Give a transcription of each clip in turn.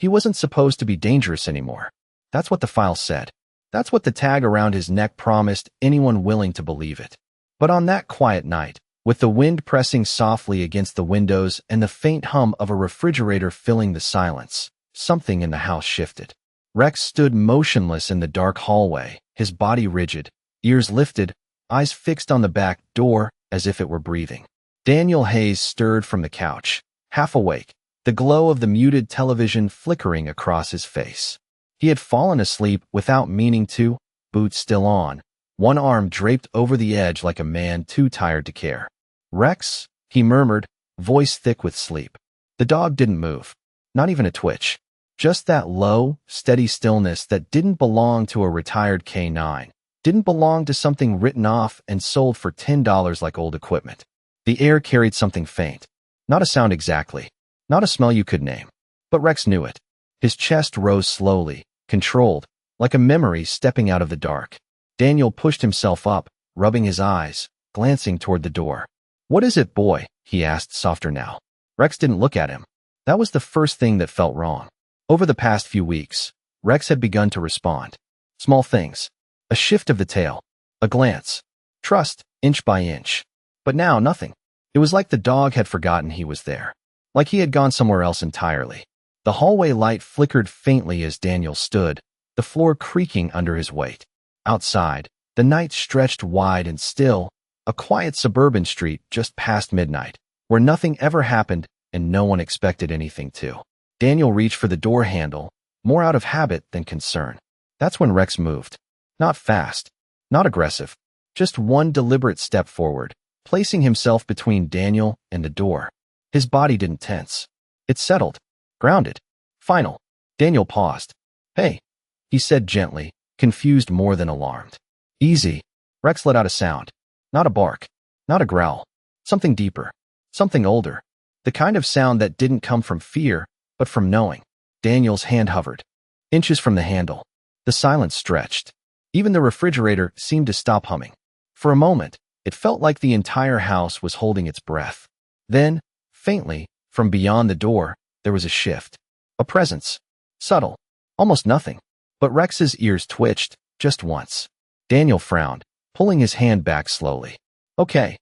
He wasn't supposed to be dangerous anymore. That's what the file said. That's what the tag around his neck promised anyone willing to believe it. But on that quiet night, with the wind pressing softly against the windows and the faint hum of a refrigerator filling the silence, something in the house shifted. Rex stood motionless in the dark hallway, his body rigid, ears lifted, eyes fixed on the back door as if it were breathing. Daniel Hayes stirred from the couch, half awake, the glow of the muted television flickering across his face. He had fallen asleep without meaning to, boots still on, one arm draped over the edge like a man too tired to care. "Rex," he murmured, voice thick with sleep. The dog didn't move, not even a twitch. Just that low, steady stillness that didn't belong to a retired K9, didn't belong to something written off and sold for $10 like old equipment. The air carried something faint. Not a sound exactly, not a smell you could name. But Rex knew it. His chest rose slowly, controlled, like a memory stepping out of the dark. Daniel pushed himself up, rubbing his eyes, glancing toward the door. "What is it, boy?" he asked, softer now. Rex didn't look at him. That was the first thing that felt wrong. Over the past few weeks, Rex had begun to respond. Small things. A shift of the tail. A glance. Trust, inch by inch. But now, nothing. It was like the dog had forgotten he was there. Like he had gone somewhere else entirely. The hallway light flickered faintly as Daniel stood, the floor creaking under his weight. Outside, the night stretched wide and still, a quiet suburban street just past midnight, where nothing ever happened and no one expected anything to. Daniel reached for the door handle, more out of habit than concern. That's when Rex moved. Not fast, not aggressive, just one deliberate step forward, placing himself between Daniel and the door. His body didn't tense. It settled, grounded, final. Daniel paused. "Hey," he said gently, confused more than alarmed. "Easy." Rex let out a sound. Not a bark, not a growl. Something deeper, something older. The kind of sound that didn't come from fear, but from knowing. Daniel's hand hovered. Inches from the handle. The silence stretched. Even the refrigerator seemed to stop humming. For a moment, it felt like the entire house was holding its breath. Then, faintly, from beyond the door, there was a shift. A presence. Subtle. Almost nothing. But Rex's ears twitched, just once. Daniel frowned, pulling his hand back slowly. "Okay,"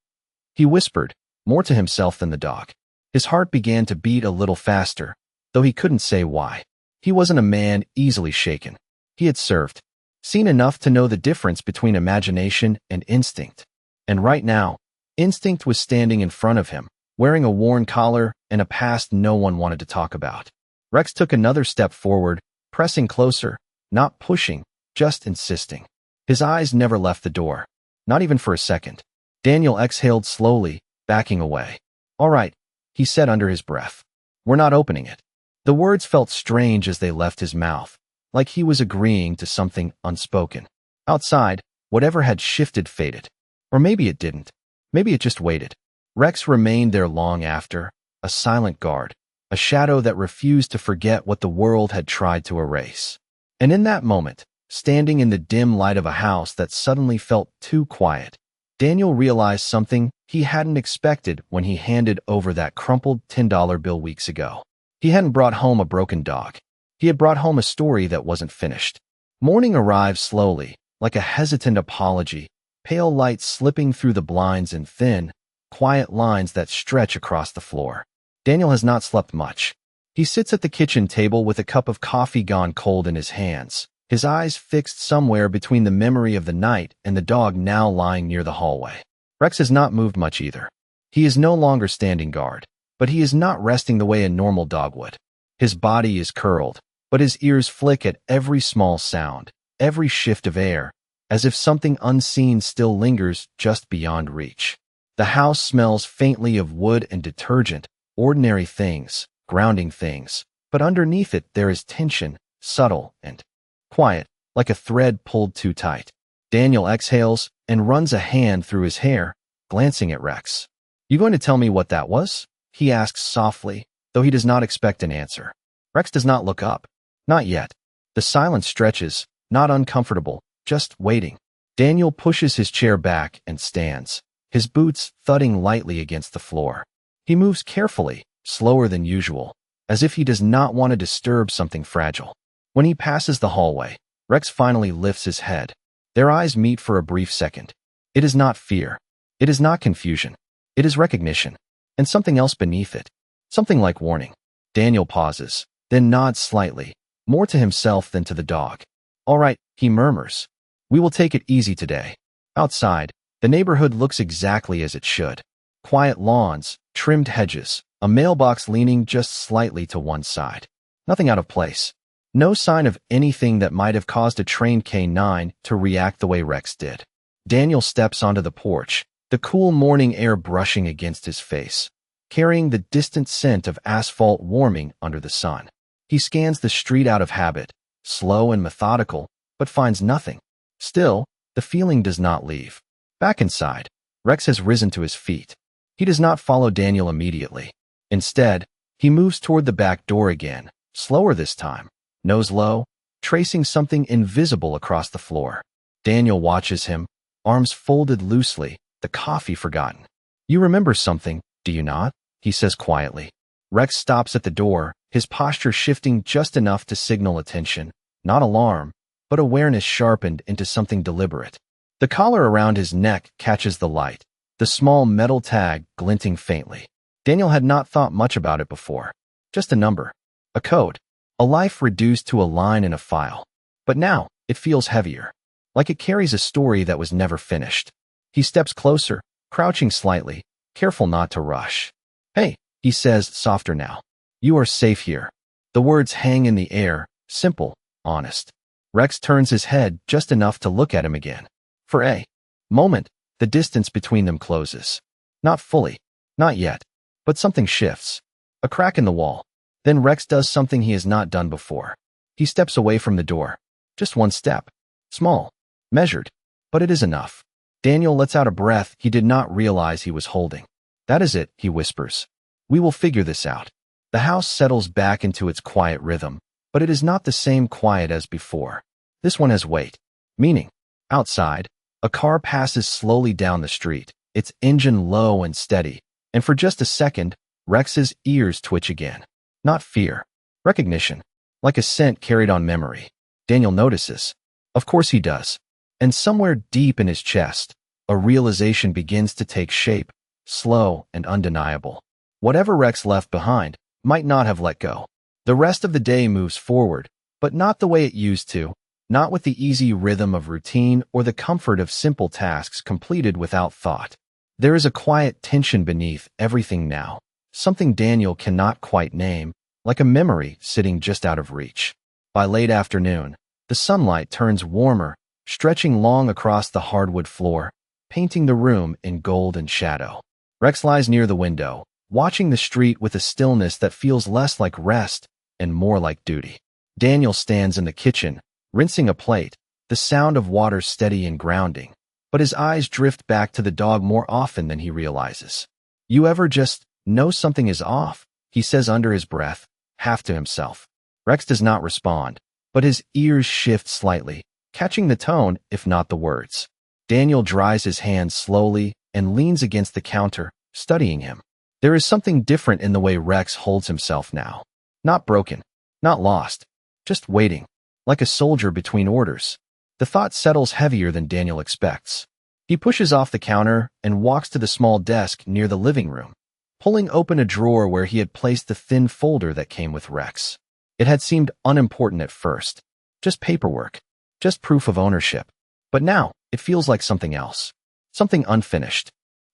he whispered, more to himself than the dog. His heart began to beat a little faster, though he couldn't say why. He wasn't a man easily shaken. He had served, seen enough to know the difference between imagination and instinct. And right now, instinct was standing in front of him, wearing a worn collar and a past no one wanted to talk about. Rex took another step forward, pressing closer, not pushing, just insisting. His eyes never left the door, not even for a second. Daniel exhaled slowly, backing away. "All right," he said under his breath. "We're not opening it." The words felt strange as they left his mouth, like he was agreeing to something unspoken. Outside, whatever had shifted faded. Or maybe it didn't. Maybe it just waited. Rex remained there long after, a silent guard, a shadow that refused to forget what the world had tried to erase. And in that moment, standing in the dim light of a house that suddenly felt too quiet, Daniel realized something he hadn't expected when he handed over that crumpled $10 bill weeks ago. He hadn't brought home a broken dog. He had brought home a story that wasn't finished. Morning arrived slowly, like a hesitant apology, pale light slipping through the blinds in thin, quiet lines that stretch across the floor. Daniel has not slept much. He sits at the kitchen table with a cup of coffee gone cold in his hands, his eyes fixed somewhere between the memory of the night and the dog now lying near the hallway. Rex has not moved much either. He is no longer standing guard, but he is not resting the way a normal dog would. His body is curled, but his ears flick at every small sound, every shift of air, as if something unseen still lingers just beyond reach. The house smells faintly of wood and detergent, ordinary things, grounding things, but underneath it there is tension, subtle and quiet, like a thread pulled too tight. Daniel exhales and runs a hand through his hair, glancing at Rex. "You going to tell me what that was?" he asks softly, though he does not expect an answer. Rex does not look up. Not yet. The silence stretches, not uncomfortable, just waiting. Daniel pushes his chair back and stands, his boots thudding lightly against the floor. He moves carefully, slower than usual, as if he does not want to disturb something fragile. When he passes the hallway, Rex finally lifts his head. Their eyes meet for a brief second. It is not fear. It is not confusion. It is recognition. And something else beneath it. Something like warning. Daniel pauses, then nods slightly, more to himself than to the dog. All right, he murmurs. We will take it easy today. Outside, the neighborhood looks exactly as it should. Quiet lawns, trimmed hedges, a mailbox leaning just slightly to one side. Nothing out of place. No sign of anything that might have caused a trained K9 to react the way Rex did. Daniel steps onto the porch, the cool morning air brushing against his face, carrying the distant scent of asphalt warming under the sun. He scans the street out of habit, slow and methodical, but finds nothing. Still, the feeling does not leave. Back inside, Rex has risen to his feet. He does not follow Daniel immediately. Instead, he moves toward the back door again, slower this time, nose low, tracing something invisible across the floor. Daniel watches him, arms folded loosely, the coffee forgotten. You remember something, do you not? He says quietly. Rex stops at the door, his posture shifting just enough to signal attention, not alarm, but awareness sharpened into something deliberate. The collar around his neck catches the light, the small metal tag glinting faintly. Daniel had not thought much about it before. Just a number, a code, a life reduced to a line in a file. But now, it feels heavier, like it carries a story that was never finished. He steps closer, crouching slightly, careful not to rush. Hey, he says, softer now. You are safe here. The words hang in the air, simple, honest. Rex turns his head just enough to look at him again. For a moment, the distance between them closes. Not fully, not yet, but something shifts. A crack in the wall. Then Rex does something he has not done before. He steps away from the door. Just one step. Small, measured, but it is enough. Daniel lets out a breath he did not realize he was holding. That is it, he whispers. We will figure this out. The house settles back into its quiet rhythm, but it is not the same quiet as before. This one has weight, meaning. Outside, a car passes slowly down the street, its engine low and steady, and for just a second, Rex's ears twitch again. Not fear, recognition, like a scent carried on memory. Daniel notices. Of course he does. And somewhere deep in his chest, a realization begins to take shape, slow and undeniable. Whatever Rex left behind might not have let go. The rest of the day moves forward, but not the way it used to, not with the easy rhythm of routine or the comfort of simple tasks completed without thought. There is a quiet tension beneath everything now, something Daniel cannot quite name, like a memory sitting just out of reach. By late afternoon, the sunlight turns warmer, stretching long across the hardwood floor, painting the room in golden shadow. Rex lies near the window, watching the street with a stillness that feels less like rest and more like duty. Daniel stands in the kitchen, rinsing a plate, the sound of water steady and grounding, but his eyes drift back to the dog more often than he realizes. You ever just know something is off? He says under his breath, half to himself. Rex does not respond, but his ears shift slightly, catching the tone, if not the words. Daniel dries his hands slowly and leans against the counter, studying him. There is something different in the way Rex holds himself now. Not broken, not lost, just waiting, like a soldier between orders. The thought settles heavier than Daniel expects. He pushes off the counter and walks to the small desk near the living room, pulling open a drawer where he had placed the thin folder that came with Rex. It had seemed unimportant at first, just paperwork, just proof of ownership. But now, it feels like something else, something unfinished.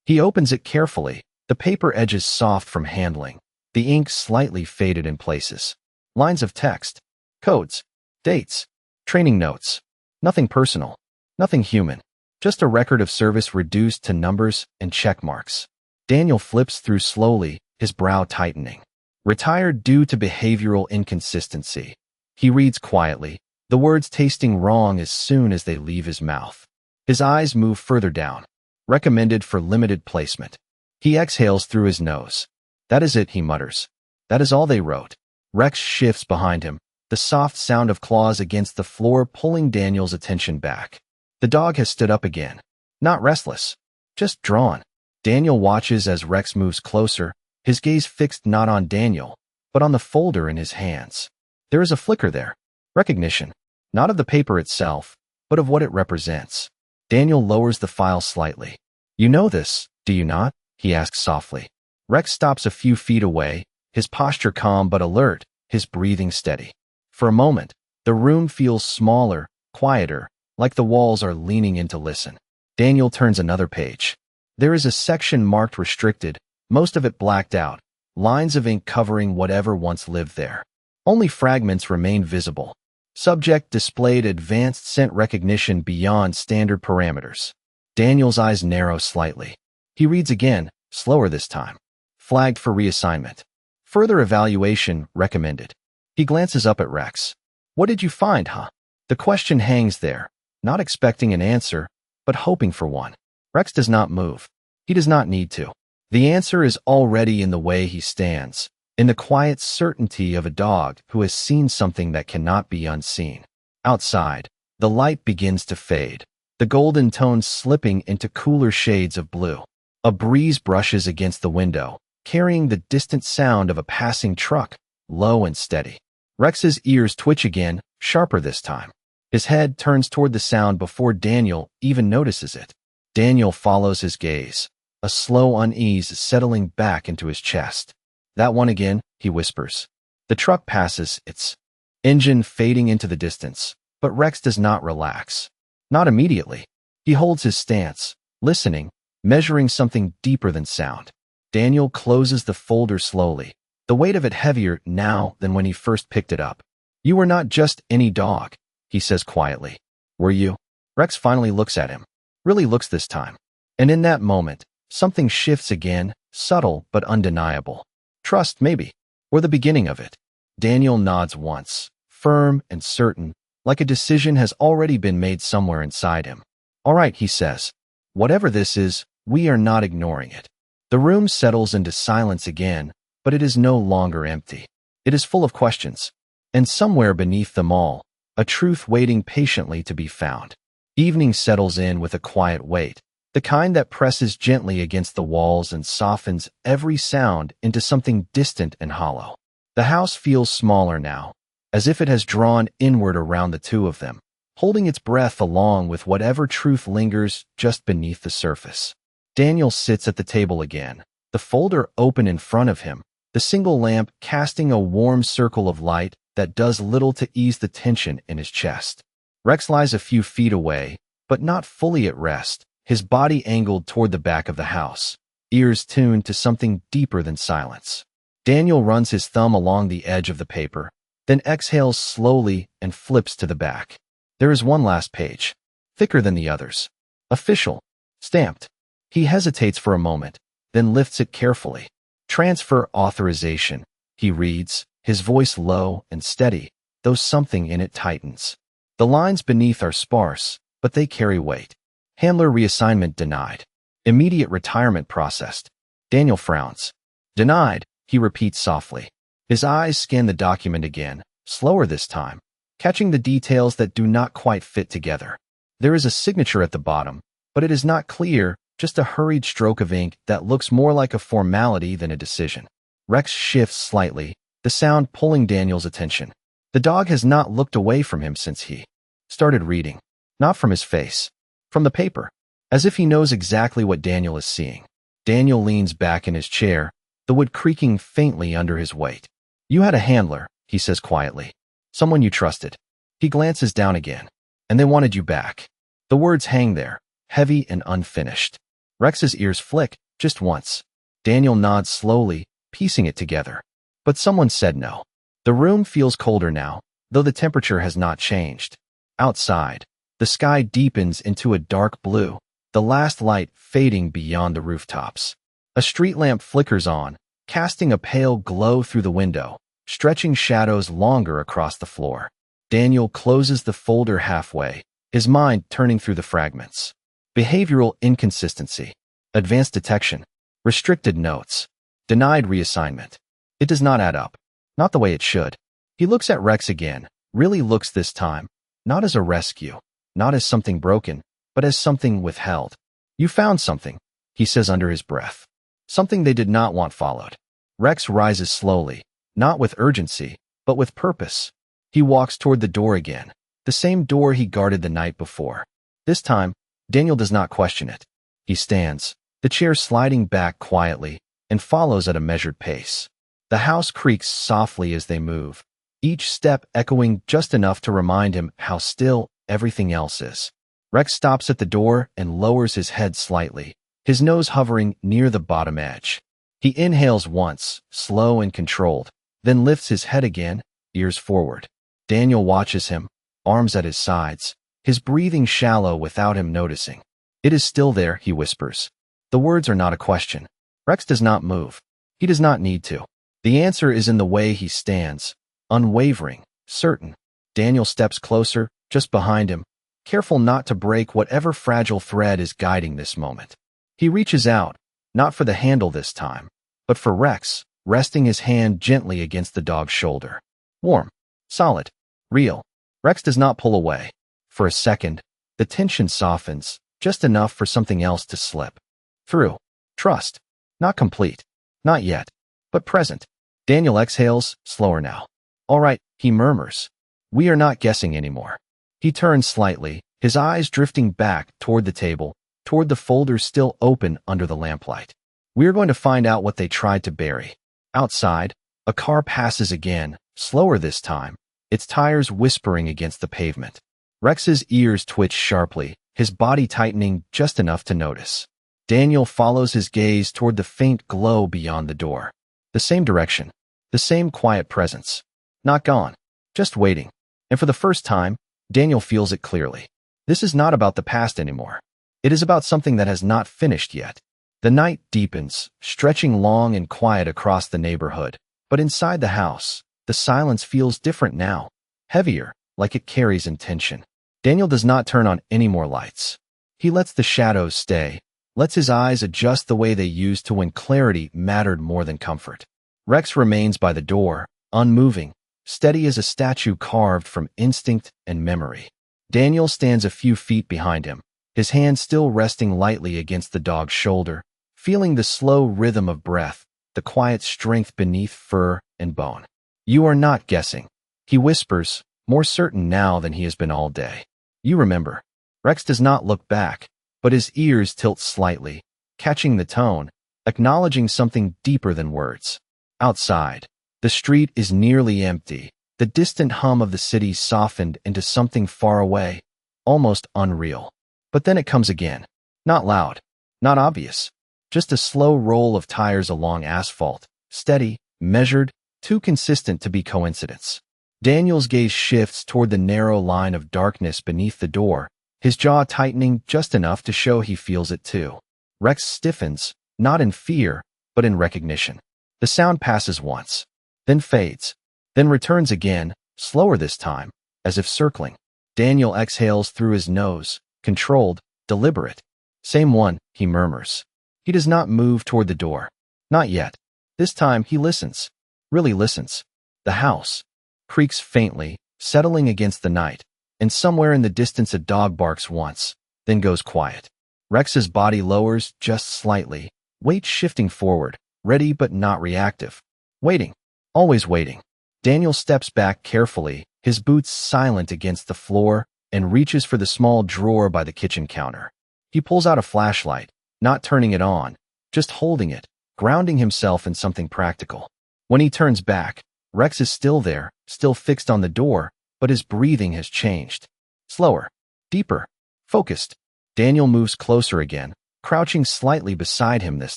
He opens it carefully, the paper edges soft from handling, the ink slightly faded in places. Lines of text, codes, dates, training notes. Nothing personal, nothing human, just a record of service reduced to numbers and check marks. Daniel flips through slowly, his brow tightening. Retired due to behavioral inconsistency. He reads quietly, the words tasting wrong as soon as they leave his mouth. His eyes move further down. Recommended for limited placement. He exhales through his nose. That is it, he mutters. That is all they wrote. Rex shifts behind him, the soft sound of claws against the floor pulling Daniel's attention back. The dog has stood up again. Not restless, just drawn. Daniel watches as Rex moves closer, his gaze fixed not on Daniel, but on the folder in his hands. There is a flicker there. Recognition. Not of the paper itself, but of what it represents. Daniel lowers the file slightly. You know this, do you not? He asks softly. Rex stops a few feet away, his posture calm but alert, his breathing steady. For a moment, the room feels smaller, quieter, like the walls are leaning in to listen. Daniel turns another page. There is a section marked restricted, most of it blacked out, lines of ink covering whatever once lived there. Only fragments remain visible. Subject displayed advanced scent recognition beyond standard parameters. Daniel's eyes narrow slightly. He reads again, slower this time. Flagged for reassignment. Further evaluation recommended. He glances up at Rex. What did you find, huh? The question hangs there, not expecting an answer, but hoping for one. Rex does not move. He does not need to. The answer is already in the way he stands, in the quiet certainty of a dog who has seen something that cannot be unseen. Outside, the light begins to fade, the golden tones slipping into cooler shades of blue. A breeze brushes against the window, carrying the distant sound of a passing truck, low and steady. Rex's ears twitch again, sharper this time. His head turns toward the sound before Daniel even notices it. Daniel follows his gaze, a slow unease settling back into his chest. That one again, he whispers. The truck passes, its engine fading into the distance, but Rex does not relax. Not immediately. He holds his stance, listening, measuring something deeper than sound. Daniel closes the folder slowly, the weight of it heavier now than when he first picked it up. You were not just any dog, he says quietly. Were you? Rex finally looks at him. Really looks this time. And in that moment, something shifts again, subtle but undeniable. Trust, maybe, or the beginning of it. Daniel nods once, firm and certain, like a decision has already been made somewhere inside him. All right, he says. Whatever this is, we are not ignoring it. The room settles into silence again, but it is no longer empty. It is full of questions. And somewhere beneath them all, a truth waiting patiently to be found. Evening settles in with a quiet weight, the kind that presses gently against the walls and softens every sound into something distant and hollow. The house feels smaller now, as if it has drawn inward around the two of them, holding its breath along with whatever truth lingers just beneath the surface. Daniel sits at the table again, the folder open in front of him, the single lamp casting a warm circle of light that does little to ease the tension in his chest. Rex lies a few feet away, but not fully at rest, his body angled toward the back of the house, ears tuned to something deeper than silence. Daniel runs his thumb along the edge of the paper, then exhales slowly and flips to the back. There is one last page, thicker than the others. Official. Stamped. He hesitates for a moment, then lifts it carefully. Transfer authorization, he reads, his voice low and steady, though something in it tightens. The lines beneath are sparse, but they carry weight. Handler reassignment denied. Immediate retirement processed. Daniel frowns. Denied, he repeats softly. His eyes scan the document again, slower this time, catching the details that do not quite fit together. There is a signature at the bottom, but it is not clear, just a hurried stroke of ink that looks more like a formality than a decision. Rex shifts slightly, the sound pulling Daniel's attention. The dog has not looked away from him since he started reading. Not from his face. From the paper. As if he knows exactly what Daniel is seeing. Daniel leans back in his chair, the wood creaking faintly under his weight. You had a handler, he says quietly. Someone you trusted. He glances down again. And they wanted you back. The words hang there, heavy and unfinished. Rex's ears flick, just once. Daniel nods slowly, piecing it together. But someone said no. The room feels colder now, though the temperature has not changed. Outside, the sky deepens into a dark blue, the last light fading beyond the rooftops. A street lamp flickers on, casting a pale glow through the window, stretching shadows longer across the floor. Daniel closes the folder halfway, his mind turning through the fragments. Behavioral inconsistency. Advanced detection. Restricted notes. Denied reassignment. It does not add up. Not the way it should. He looks at Rex again, really looks this time, not as a rescue, not as something broken, but as something withheld. You found something, he says under his breath. Something they did not want followed. Rex rises slowly, not with urgency, but with purpose. He walks toward the door again, the same door he guarded the night before. This time, Daniel does not question it. He stands, the chair sliding back quietly, and follows at a measured pace. The house creaks softly as they move, each step echoing just enough to remind him how still everything else is. Rex stops at the door and lowers his head slightly, his nose hovering near the bottom edge. He inhales once, slow and controlled, then lifts his head again, ears forward. Daniel watches him, arms at his sides, his breathing shallow without him noticing. "It is still there," he whispers. The words are not a question. Rex does not move. He does not need to. The answer is in the way he stands, unwavering, certain. Daniel steps closer, just behind him, careful not to break whatever fragile thread is guiding this moment. He reaches out, not for the handle this time, but for Rex, resting his hand gently against the dog's shoulder. Warm, solid, real. Rex does not pull away. For a second, the tension softens, just enough for something else to slip through. Trust. Not complete. Not yet. But present. Daniel exhales, slower now. "All right," he murmurs. "We are not guessing anymore." He turns slightly, his eyes drifting back toward the table, toward the folders still open under the lamplight. "We're going to find out what they tried to bury." Outside, a car passes again, slower this time, its tires whispering against the pavement. Rex's ears twitch sharply, his body tightening just enough to notice. Daniel follows his gaze toward the faint glow beyond the door. The same direction, the same quiet presence. Not gone, just waiting. And for the first time, Daniel feels it clearly. This is not about the past anymore. It is about something that has not finished yet. The night deepens, stretching long and quiet across the neighborhood. But inside the house, the silence feels different now. Heavier, like it carries intention. Daniel does not turn on any more lights. He lets the shadows stay, lets his eyes adjust the way they used to when clarity mattered more than comfort. Rex remains by the door, unmoving, steady as a statue carved from instinct and memory. Daniel stands a few feet behind him, his hand still resting lightly against the dog's shoulder, feeling the slow rhythm of breath, the quiet strength beneath fur and bone. "You are not guessing," he whispers, more certain now than he has been all day. "You remember." Rex does not look back, but his ears tilt slightly, catching the tone, acknowledging something deeper than words. Outside, the street is nearly empty, the distant hum of the city softened into something far away, almost unreal. But then it comes again. Not loud, not obvious, just a slow roll of tires along asphalt, steady, measured, too consistent to be coincidence. Daniel's gaze shifts toward the narrow line of darkness beneath the door, his jaw tightening just enough to show he feels it too. Rex stiffens, not in fear, but in recognition. The sound passes once, then fades, then returns again, slower this time, as if circling. Daniel exhales through his nose, controlled, deliberate. "Same one," he murmurs. He does not move toward the door. Not yet. This time he listens. Really listens. The house creaks faintly, settling against the night, and somewhere in the distance a dog barks once, then goes quiet. Rex's body lowers just slightly, weight shifting forward, ready but not reactive. Waiting. Always waiting. Daniel steps back carefully, his boots silent against the floor, and reaches for the small drawer by the kitchen counter. He pulls out a flashlight, not turning it on, just holding it, grounding himself in something practical. When he turns back, Rex is still there, still fixed on the door, but his breathing has changed. Slower, deeper, focused. Daniel moves closer again, crouching slightly beside him this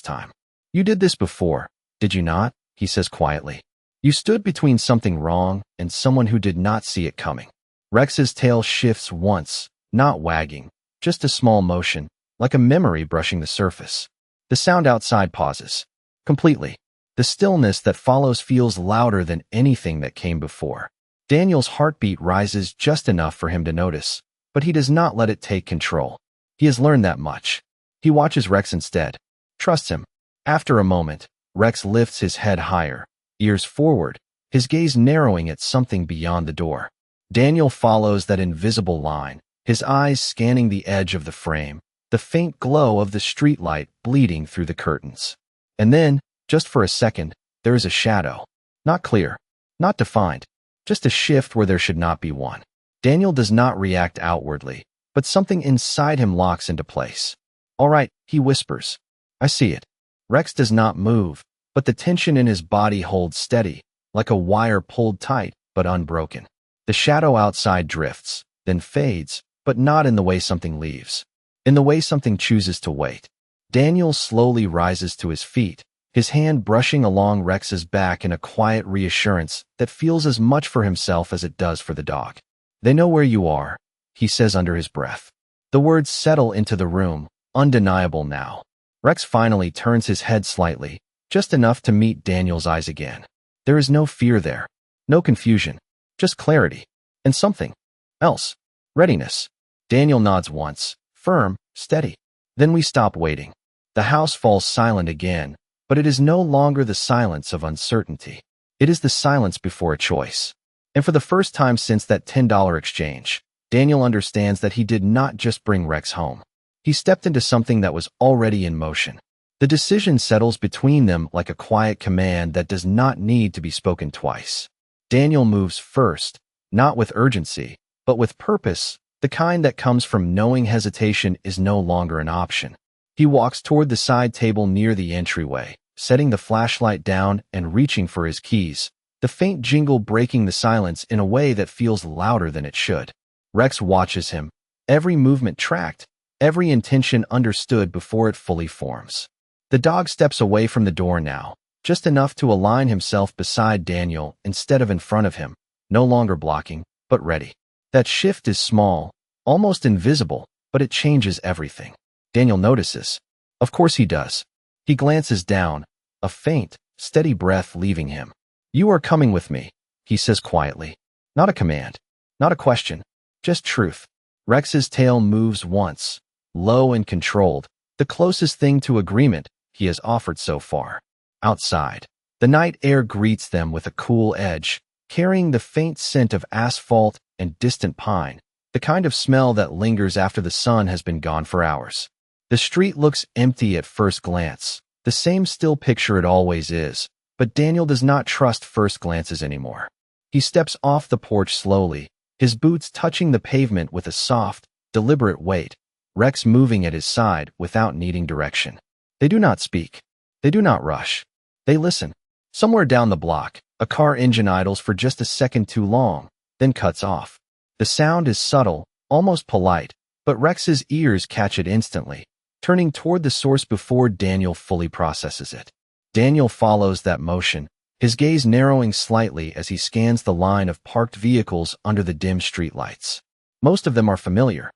time. "You did this before, did you not?" he says quietly. "You stood between something wrong and someone who did not see it coming." Rex's tail shifts once, not wagging, just a small motion, like a memory brushing the surface. The sound outside pauses. Completely. The stillness that follows feels louder than anything that came before. Daniel's heartbeat rises just enough for him to notice, but he does not let it take control. He has learned that much. He watches Rex instead. Trusts him. After a moment, Rex lifts his head higher, ears forward, his gaze narrowing at something beyond the door. Daniel follows that invisible line, his eyes scanning the edge of the frame, the faint glow of the streetlight bleeding through the curtains. And then, just for a second, there is a shadow. Not clear, not defined, just a shift where there should not be one. Daniel does not react outwardly, but something inside him locks into place. All right, he whispers. I see it. Rex does not move, but the tension in his body holds steady, like a wire pulled tight but unbroken. The shadow outside drifts, then fades, but not in the way something leaves. In the way something chooses to wait. Daniel slowly rises to his feet, his hand brushing along Rex's back in a quiet reassurance that feels as much for himself as it does for the dog. They know where you are, he says under his breath. The words settle into the room, undeniable now. Rex finally turns his head slightly, just enough to meet Daniel's eyes again. There is no fear there, no confusion, just clarity, and something else. Readiness. Daniel nods once, firm, steady. Then we stop waiting. The house falls silent again, but it is no longer the silence of uncertainty. It is the silence before a choice. And for the first time since that $10 exchange, Daniel understands that he did not just bring Rex home. He stepped into something that was already in motion. The decision settles between them like a quiet command that does not need to be spoken twice. Daniel moves first, not with urgency, but with purpose, the kind that comes from knowing hesitation is no longer an option. He walks toward the side table near the entryway, setting the flashlight down and reaching for his keys, the faint jingle breaking the silence in a way that feels louder than it should. Rex watches him, every movement tracked, every intention understood before it fully forms. The dog steps away from the door now, just enough to align himself beside Daniel instead of in front of him, no longer blocking, but ready. That shift is small, almost invisible, but it changes everything. Daniel notices. Of course he does. He glances down, a faint, steady breath leaving him. You are coming with me, he says quietly. Not a command, not a question, just truth. Rex's tail moves once, low and controlled, the closest thing to agreement he has offered so far. Outside, the night air greets them with a cool edge, carrying the faint scent of asphalt and distant pine, the kind of smell that lingers after the sun has been gone for hours. The street looks empty at first glance, the same still picture it always is, but Daniel does not trust first glances anymore. He steps off the porch slowly, his boots touching the pavement with a soft, deliberate weight, Rex moving at his side without needing direction. They do not speak. They do not rush. They listen. Somewhere down the block, a car engine idles for just a second too long, then cuts off. The sound is subtle, almost polite, but Rex's ears catch it instantly, turning toward the source before Daniel fully processes it. Daniel follows that motion, his gaze narrowing slightly as he scans the line of parked vehicles under the dim streetlights. Most of them are familiar.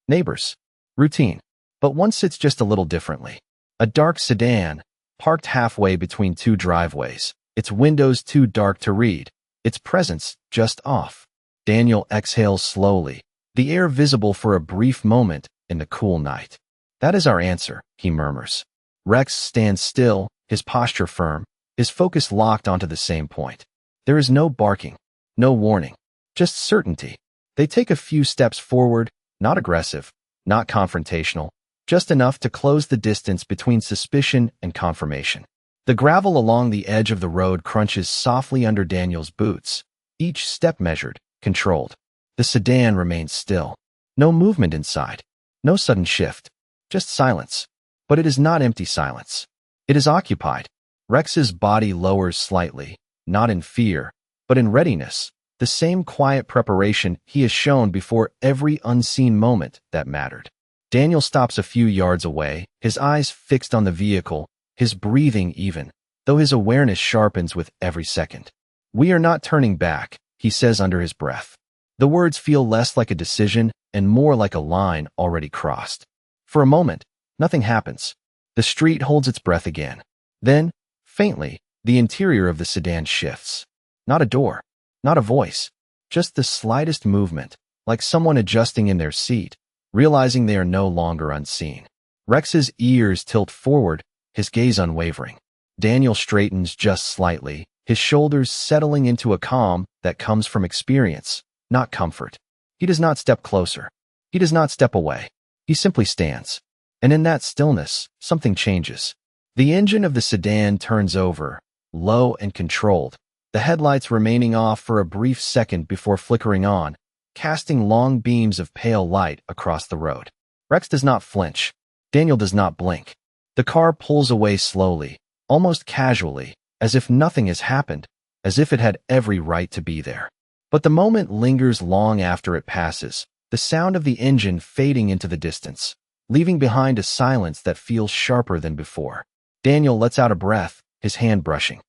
Neighbors. Routine. But one sits just a little differently. A dark sedan, parked halfway between two driveways, its windows too dark to read, its presence just off. Daniel exhales slowly, the air visible for a brief moment in the cool night. That is our answer, he murmurs. Rex stands still, his posture firm, his focus locked onto the same point. There is no barking, no warning, just certainty. They take a few steps forward, not aggressive, not confrontational, just enough to close the distance between suspicion and confirmation. The gravel along the edge of the road crunches softly under Daniel's boots, each step measured, controlled. The sedan remains still. No movement inside. No sudden shift. Just silence. But it is not empty silence. It is occupied. Rex's body lowers slightly, not in fear, but in readiness, the same quiet preparation he has shown before every unseen moment that mattered. Daniel stops a few yards away, his eyes fixed on the vehicle, his breathing even, though his awareness sharpens with every second. We are not turning back, he says under his breath. The words feel less like a decision and more like a line already crossed. For a moment, nothing happens. The street holds its breath again. Then, faintly, the interior of the sedan shifts. Not a door, not a voice, just the slightest movement, like someone adjusting in their seat, realizing they are no longer unseen. Rex's ears tilt forward, his gaze unwavering. Daniel straightens just slightly, his shoulders settling into a calm that comes from experience, not comfort. He does not step closer. He does not step away. He simply stands. And in that stillness, something changes. The engine of the sedan turns over, low and controlled, the headlights remaining off for a brief second before flickering on, casting long beams of pale light across the road. Rex does not flinch. Daniel does not blink. The car pulls away slowly, almost casually, as if nothing has happened, as if it had every right to be there. But the moment lingers long after it passes, the sound of the engine fading into the distance, leaving behind a silence that feels sharper than before. Daniel lets out a breath, his hand brushing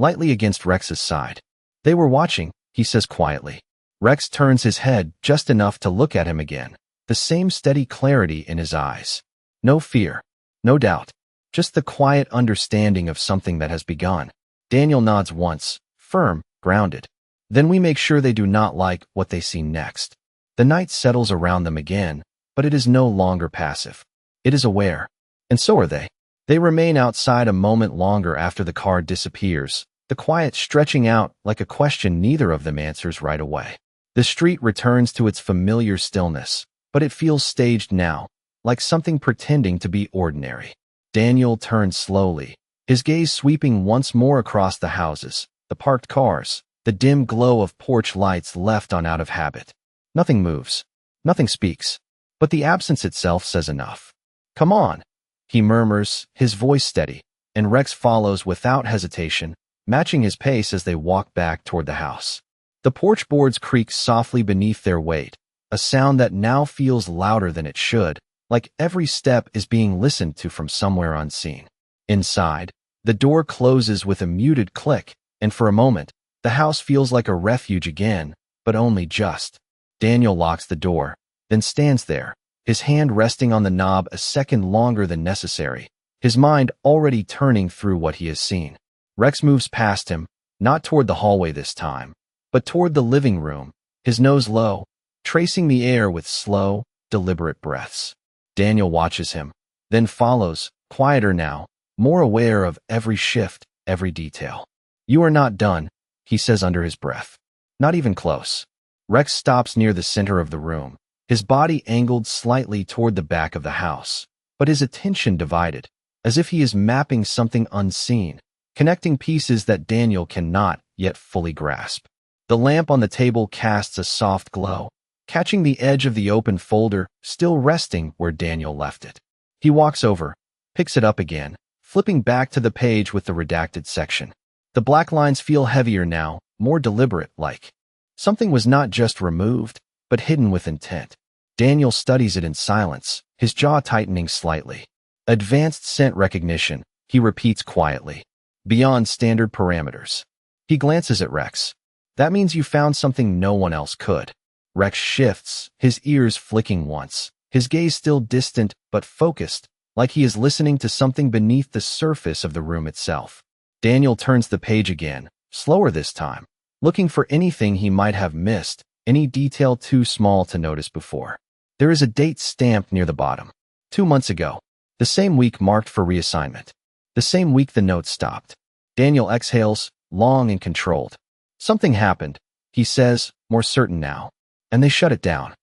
lightly against Rex's side. They were watching, he says quietly. Rex turns his head just enough to look at him again, the same steady clarity in his eyes. No fear, no doubt, just the quiet understanding of something that has begun. Daniel nods once, firm, grounded. Then we make sure they do not like what they see next. The night settles around them again, but it is no longer passive. It is aware. And so are they. They remain outside a moment longer after the car disappears, the quiet stretching out like a question neither of them answers right away. The street returns to its familiar stillness, but it feels staged now, like something pretending to be ordinary. Daniel turns slowly, his gaze sweeping once more across the houses, the parked cars, the dim glow of porch lights left on out of habit. Nothing moves. Nothing speaks. But the absence itself says enough. Come on, he murmurs, his voice steady, and Rex follows without hesitation, matching his pace as they walk back toward the house. The porch boards creak softly beneath their weight, a sound that now feels louder than it should, like every step is being listened to from somewhere unseen. Inside, the door closes with a muted click, and for a moment, the house feels like a refuge again, but only just. Daniel locks the door, then stands there, his hand resting on the knob a second longer than necessary, his mind already turning through what he has seen. Rex moves past him, not toward the hallway this time, but toward the living room, his nose low, tracing the air with slow, deliberate breaths. Daniel watches him, then follows, quieter now, more aware of every shift, every detail. You are not done, he says under his breath. Not even close. Rex stops near the center of the room, his body angled slightly toward the back of the house, but his attention divided, as if he is mapping something unseen, connecting pieces that Daniel cannot yet fully grasp. The lamp on the table casts a soft glow, catching the edge of the open folder, still resting where Daniel left it. He walks over, picks it up again, flipping back to the page with the redacted section. The black lines feel heavier now, more deliberate, like something was not just removed, but hidden with intent. Daniel studies it in silence, his jaw tightening slightly. Advanced scent recognition, he repeats quietly. Beyond standard parameters. He glances at Rex. That means you found something no one else could. Rex shifts, his ears flicking once, his gaze still distant but focused, like he is listening to something beneath the surface of the room itself. Daniel turns the page again, slower this time, looking for anything he might have missed, any detail too small to notice before. There is a date stamped near the bottom. 2 months ago. The same week marked for reassignment. The same week the note stopped. Daniel exhales, long and controlled. Something happened, he says, more certain now. And they shut it down.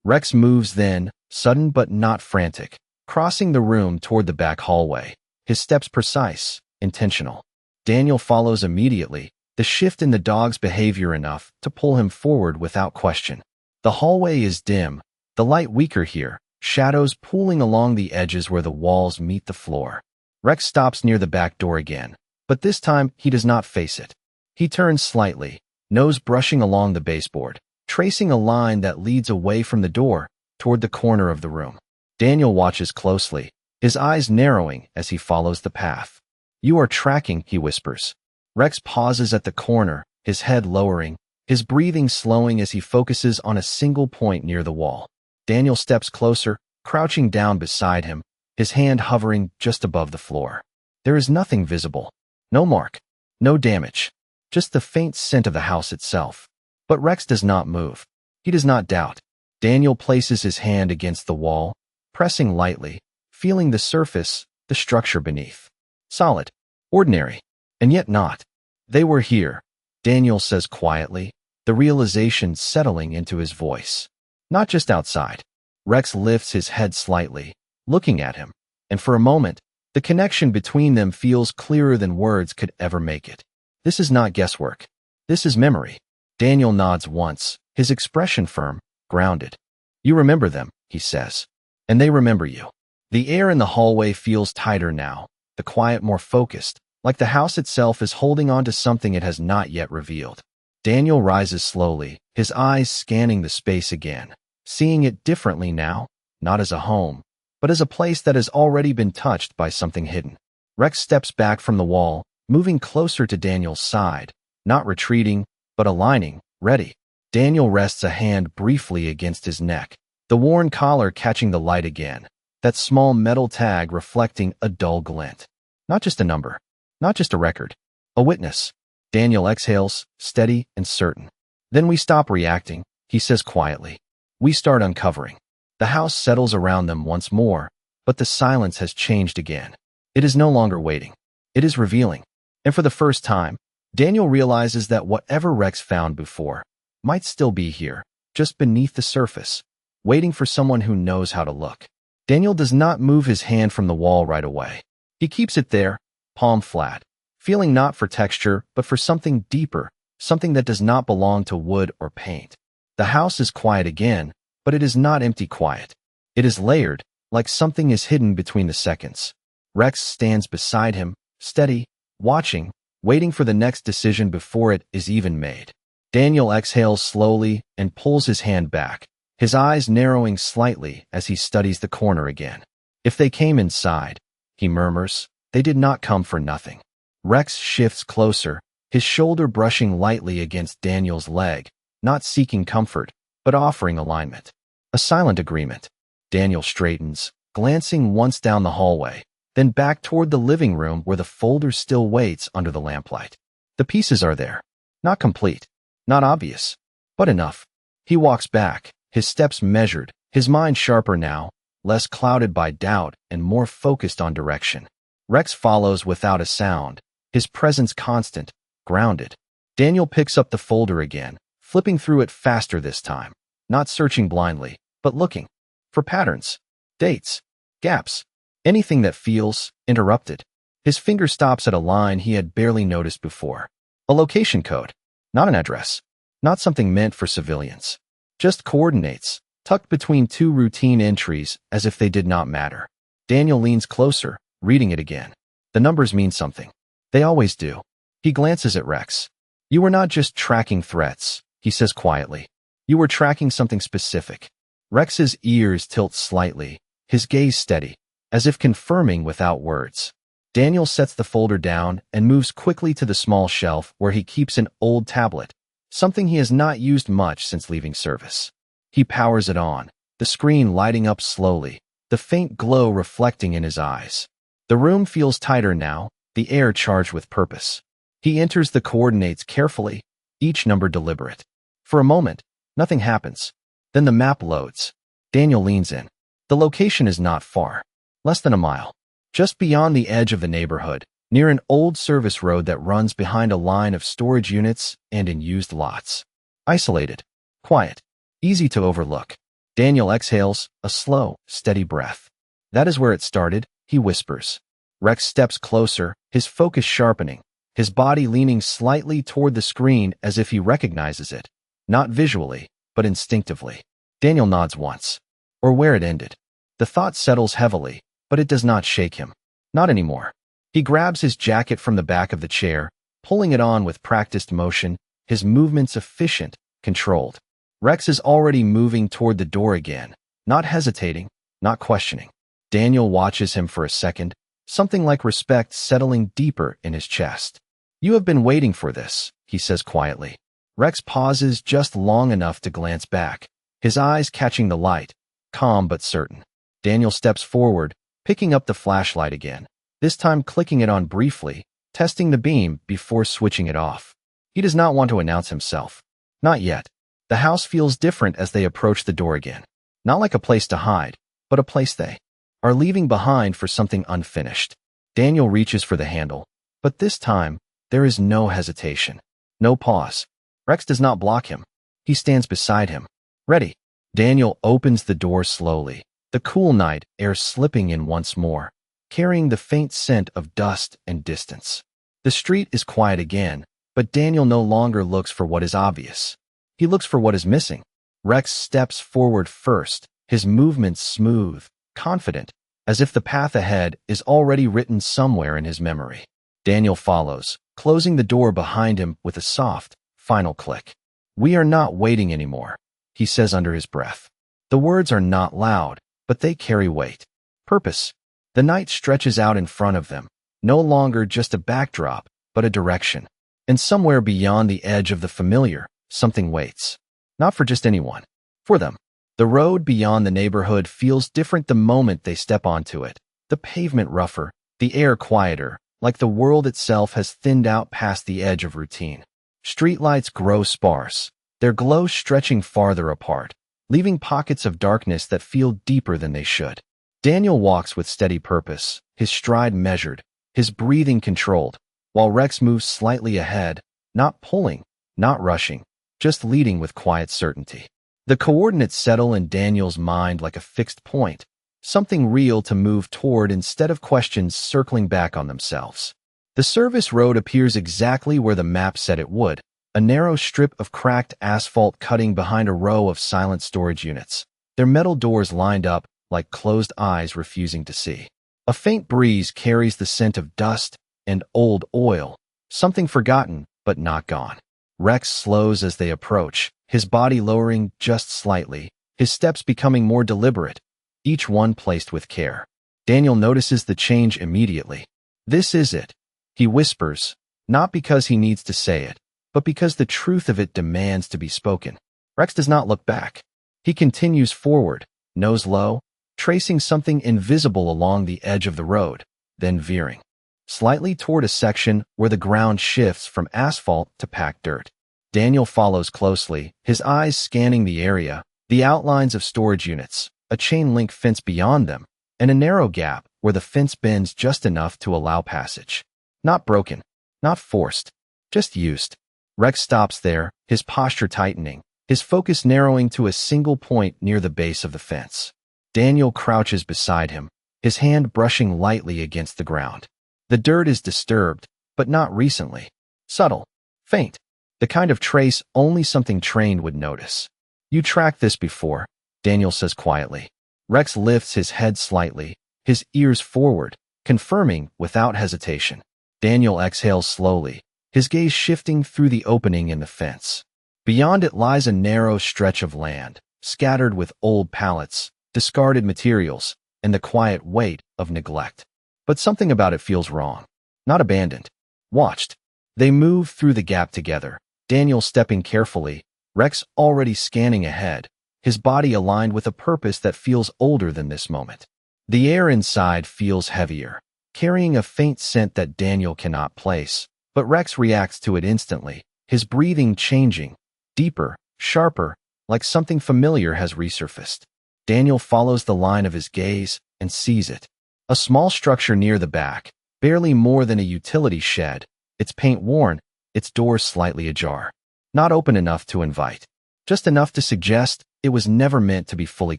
Rex moves then, sudden but not frantic, crossing the room toward the back hallway, his steps precise, intentional. Daniel follows immediately, the shift in the dog's behavior enough to pull him forward without question. The hallway is dim, the light weaker here, shadows pooling along the edges where the walls meet the floor. Rex stops near the back door again, but this time he does not face it. He turns slightly, nose brushing along the baseboard, tracing a line that leads away from the door, toward the corner of the room. Daniel watches closely, his eyes narrowing as he follows the path. You are tracking, he whispers. Rex pauses at the corner, his head lowering, his breathing slowing as he focuses on a single point near the wall. Daniel steps closer, crouching down beside him, his hand hovering just above the floor. There is nothing visible. No mark. No damage. Just the faint scent of the house itself. But Rex does not move. He does not doubt. Daniel places his hand against the wall, pressing lightly, feeling the surface, the structure beneath. Solid. Ordinary. And yet not. They were here, Daniel says quietly, the realization settling into his voice. Not just outside. Rex lifts his head slightly, looking at him, and for a moment, the connection between them feels clearer than words could ever make it. This is not guesswork. This is memory. Daniel nods once, his expression firm, grounded. You remember them, he says. And they remember you. The air in the hallway feels tighter now, the quiet more focused, like the house itself is holding on to something it has not yet revealed. Daniel rises slowly, his eyes scanning the space again, seeing it differently now, not as a home, but as a place that has already been touched by something hidden. Rex steps back from the wall, moving closer to Daniel's side, not retreating, but aligning, ready. Daniel rests a hand briefly against his neck, the worn collar catching the light again, that small metal tag reflecting a dull glint. Not just a number, not just a record, a witness. Daniel exhales, steady and certain. Then we stop reacting, he says quietly. We start uncovering. The house settles around them once more, but the silence has changed again. It is no longer waiting. It is revealing. And for the first time, Daniel realizes that whatever Rex found before might still be here, just beneath the surface, waiting for someone who knows how to look. Daniel does not move his hand from the wall right away. He keeps it there, palm flat, feeling not for texture, but for something deeper, something that does not belong to wood or paint. The house is quiet again, but it is not empty quiet. It is layered, like something is hidden between the seconds. Rex stands beside him, steady, watching, waiting for the next decision before it is even made. Daniel exhales slowly and pulls his hand back, his eyes narrowing slightly as he studies the corner again. If they came inside, he murmurs, they did not come for nothing. Rex shifts closer, his shoulder brushing lightly against Daniel's leg, not seeking comfort, but offering alignment. A silent agreement. Daniel straightens, glancing once down the hallway, then back toward the living room where the folder still waits under the lamplight. The pieces are there. Not complete, not obvious, but enough. He walks back, his steps measured, his mind sharper now, less clouded by doubt and more focused on direction. Rex follows without a sound, his presence constant, grounded. Daniel picks up the folder again, flipping through it faster this time, not searching blindly, but looking for patterns, dates, gaps, anything that feels interrupted. His finger stops at a line he had barely noticed before. A location code, not an address, not something meant for civilians. Just coordinates, tucked between two routine entries as if they did not matter. Daniel leans closer, reading it again. The numbers mean something. They always do. He glances at Rex. You were not just tracking threats, he says quietly. You were tracking something specific. Rex's ears tilt slightly, his gaze steady, as if confirming without words. Daniel sets the folder down and moves quickly to the small shelf where he keeps an old tablet, something he has not used much since leaving service. He powers it on, the screen lighting up slowly, the faint glow reflecting in his eyes. The room feels tighter now, the air charged with purpose. He enters the coordinates carefully, each number deliberate. For a moment, nothing happens. Then the map loads. Daniel leans in. The location is not far. Less than a mile. Just beyond the edge of the neighborhood, near an old service road that runs behind a line of storage units and in used lots. Isolated. Quiet. Easy to overlook. Daniel exhales, a slow, steady breath. That is where it started, he whispers. Rex steps closer, his focus sharpening, his body leaning slightly toward the screen as if he recognizes it. Not visually, but instinctively. Daniel nods once. Or where it ended. The thought settles heavily, but it does not shake him. Not anymore. He grabs his jacket from the back of the chair, pulling it on with practiced motion, his movements efficient, controlled. Rex is already moving toward the door again, not hesitating, not questioning. Daniel watches him for a second, something like respect settling deeper in his chest. You have been waiting for this, he says quietly. Rex pauses just long enough to glance back, his eyes catching the light, calm but certain. Daniel steps forward, picking up the flashlight again, this time clicking it on briefly, testing the beam before switching it off. He does not want to announce himself. Not yet. The house feels different as they approach the door again. Not like a place to hide, but a place they are leaving behind for something unfinished. Daniel reaches for the handle, but this time, there is no hesitation. No pause. Rex does not block him. He stands beside him. Ready. Daniel opens the door slowly, the cool night air slipping in once more, carrying the faint scent of dust and distance. The street is quiet again, But Daniel no longer looks for what is obvious. He looks for what is missing. Rex steps forward first, his movements smooth, confident, as if the path ahead is already written somewhere in his memory. Daniel follows, closing the door behind him with a soft, final click. "We are not waiting anymore," he says under his breath. The words are not loud, but they carry weight. Purpose. The night stretches out in front of them, no longer just a backdrop, but a direction. And somewhere beyond the edge of the familiar, something waits. Not for just anyone. For them. The road beyond the neighborhood feels different the moment they step onto it. The pavement rougher, the air quieter, like the world itself has thinned out past the edge of routine. Streetlights grow sparse, their glow stretching farther apart, leaving pockets of darkness that feel deeper than they should. Daniel walks with steady purpose, his stride measured, his breathing controlled, while Rex moves slightly ahead, not pulling, not rushing, just leading with quiet certainty. The coordinates settle in Daniel's mind like a fixed point, something real to move toward instead of questions circling back on themselves. The service road appears exactly where the map said it would, a narrow strip of cracked asphalt cutting behind a row of silent storage units, their metal doors lined up like closed eyes refusing to see. A faint breeze carries the scent of dust and old oil, something forgotten but not gone. Rex slows as they approach, his body lowering just slightly, his steps becoming more deliberate, each one placed with care. Daniel notices the change immediately. "This is it," he whispers, not because he needs to say it, but because the truth of it demands to be spoken. Rex does not look back. He continues forward, nose low, tracing something invisible along the edge of the road, then veering slightly toward a section where the ground shifts from asphalt to packed dirt. Daniel follows closely, his eyes scanning the area, the outlines of storage units, a chain-link fence beyond them, and a narrow gap where the fence bends just enough to allow passage. Not broken, not forced, just used. Rex stops there, his posture tightening, his focus narrowing to a single point near the base of the fence. Daniel crouches beside him, his hand brushing lightly against the ground. The dirt is disturbed, but not recently. Subtle, faint, the kind of trace only something trained would notice. "You tracked this before," Daniel says quietly. Rex lifts his head slightly, his ears forward, confirming without hesitation. Daniel exhales slowly, his gaze shifting through the opening in the fence. Beyond it lies a narrow stretch of land, scattered with old pallets, discarded materials, and the quiet weight of neglect. But something about it feels wrong. Not abandoned. Watched. They move through the gap together, Daniel stepping carefully, Rex already scanning ahead, his body aligned with a purpose that feels older than this moment. The air inside feels heavier, carrying a faint scent that Daniel cannot place, but Rex reacts to it instantly, his breathing changing, deeper, sharper, like something familiar has resurfaced. Daniel follows the line of his gaze and sees it. A small structure near the back, barely more than a utility shed, its paint worn, its doors slightly ajar. Not open enough to invite, just enough to suggest it was never meant to be fully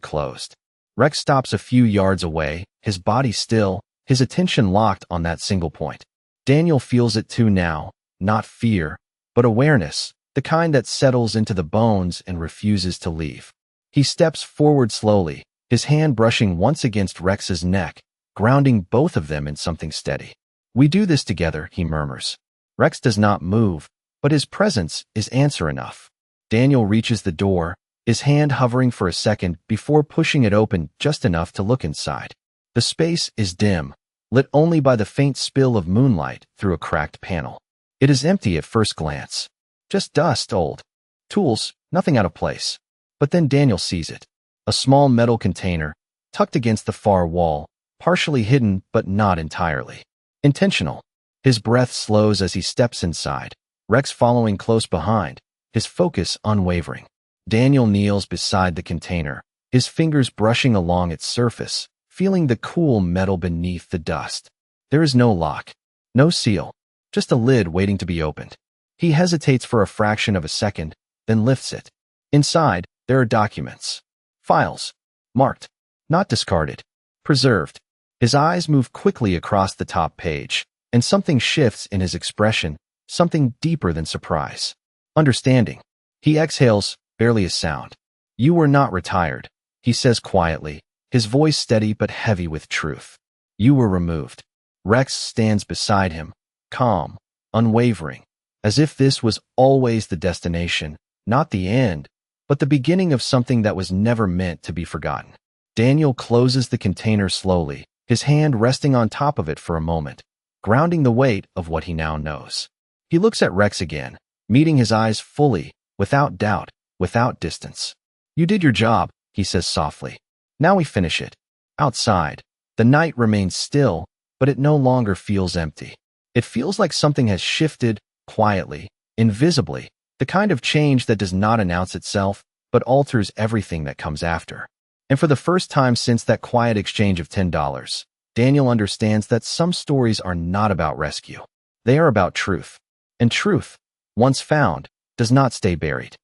closed. Rex stops a few yards away, his body still, his attention locked on that single point. Daniel feels it too now, not fear, but awareness, the kind that settles into the bones and refuses to leave. He steps forward slowly, his hand brushing once against Rex's neck, grounding both of them in something steady. "We do this together," he murmurs. Rex does not move, but his presence is answer enough. Daniel reaches the door, his hand hovering for a second before pushing it open just enough to look inside. The space is dim, lit only by the faint spill of moonlight through a cracked panel. It is empty at first glance. Just dust, old tools, nothing out of place. But then Daniel sees it. A small metal container, tucked against the far wall, partially hidden but not entirely. Intentional. His breath slows as he steps inside, Rex following close behind, his focus unwavering. Daniel kneels beside the container, his fingers brushing along its surface, feeling the cool metal beneath the dust. There is no lock, no seal, just a lid waiting to be opened. He hesitates for a fraction of a second, then lifts it. Inside, there are documents. Files. Marked. Not discarded. Preserved. His eyes move quickly across the top page, and something shifts in his expression, something deeper than surprise. Understanding. He exhales, barely a sound. You were not retired, he says quietly, his voice steady but heavy with truth. You were removed. Rex stands beside him, calm, unwavering, as if this was always the destination, not the end, but the beginning of something that was never meant to be forgotten. Daniel closes the container slowly, his hand resting on top of it for a moment, grounding the weight of what he now knows. He looks at Rex again, meeting his eyes fully, without doubt, without distance. You did your job, he says softly. Now we finish it. Outside, the night remains still, but it no longer feels empty. It feels like something has shifted, quietly, invisibly, the kind of change that does not announce itself, but alters everything that comes after. And for the first time since that quiet exchange of $10, Daniel understands that some stories are not about rescue. They are about truth. And truth, once found, does not stay buried.